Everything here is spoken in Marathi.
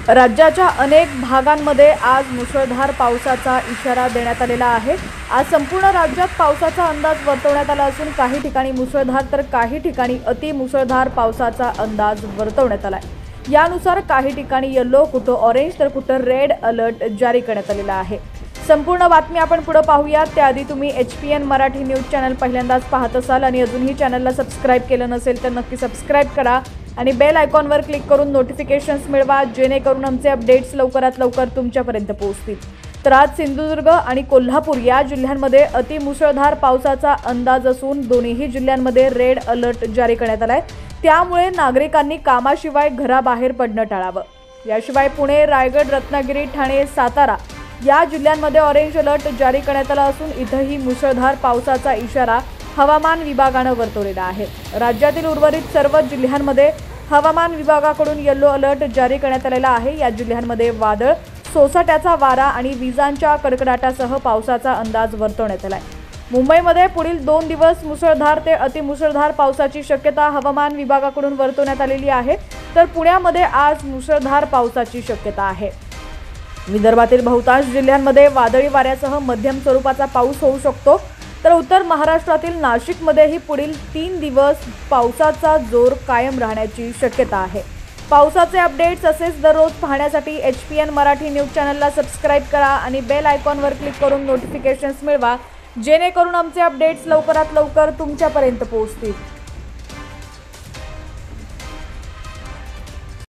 राज्याच्या अनेक भागांमध्ये आज मुसळधार पावसाचा इशारा देण्यात आलेला आहे। आज संपूर्ण राज्यात पावसाचा अंदाज वर्तवण्यात आला असून काही ठिकाणी मुसळधार तर काही ठिकाणी अतिमुसळधार पावसाचा अंदाज वर्तवण्यात आला आहे। यानुसार काही ठिकाणी येलो, कुठं ऑरेंज तर कुठं रेड अलर्ट जारी करण्यात आलेला आहे। संपूर्ण बातमी आपण पुढे पाहूया। त्याआधी तुम्ही HPN मराठी न्यूज चॅनल पहिल्यांदाच पाहत असाल आणि अजूनही चॅनलला सबस्क्राइब केलं नसेल तर नक्की सबस्क्राइब करा आणि बेल आयकॉनवर क्लिक करून नोटिफिकेशन्स मिळवा, जेणेकरून आमचे अपडेट्स लवकरात लवकर तुमच्यापर्यंत पोहोचतील। तर आज सिंधुदुर्ग आणि कोल्हापूर या जिल्ह्यांमध्ये अतिमुसळधार पावसाचा अंदाज असून दोन्ही जिल्ह्यांमध्ये रेड अलर्ट जारी करण्यात आला आहे। त्यामुळे नागरिकांनी कामाशिवाय घराबाहेर पडणं टाळावं। याशिवाय पुणे, रायगड, रत्नागिरी, ठाणे, सातारा या जिल्ह्यांमध्ये ऑरेंज अलर्ट जारी करण्यात आला असून इथंही मुसळधार पावसाचा इशारा हवामान विभागानं वर्तवलेला आहे। राज्यातील उर्वरित सर्व जिल्ह्यांमध्ये हवामान विभागाकडून येलो अलर्ट जारी करण्यात आलेला आहे। या जिल्ह्यांमध्ये वादळ, सोसाट्याचा वारा आणि विजांच्या कडकडाटासह पावसाचा अंदाज वर्तवण्यात आला आहे। मुंबईमध्ये पुढील 2 दिवस मुसळधार ते अतिमुसळधार पावसाची शक्यता हवामान विभागाकडून वर्तवण्यात आलेली आहे। तर पुण्यामध्ये आज मुसळधार पावसाची शक्यता आहे। विदर्भातील बहुतांश जिल्ह्यांमध्ये वादळी वाऱ्यासह मध्यम स्वरूपाचा पाऊस होऊ शकतो। तर उत्तर महाराष्ट्रातील नाशिकमध्येही पुढील 3 दिवस पावसाचा जोर कायम राहण्याची शक्यता आहे। पावसाचे अपडेट्स असेच दररोज पाहण्यासाठी HPN मराठी न्यूज चॅनलला सबस्क्राइब करा आणि बेल आयकॉनवर क्लिक करून नोटिफिकेशन्स मिळवा, जेणेकरून आमचे अपडेट्स लवकरात लवकर तुमच्यापर्यंत पोहोचतील।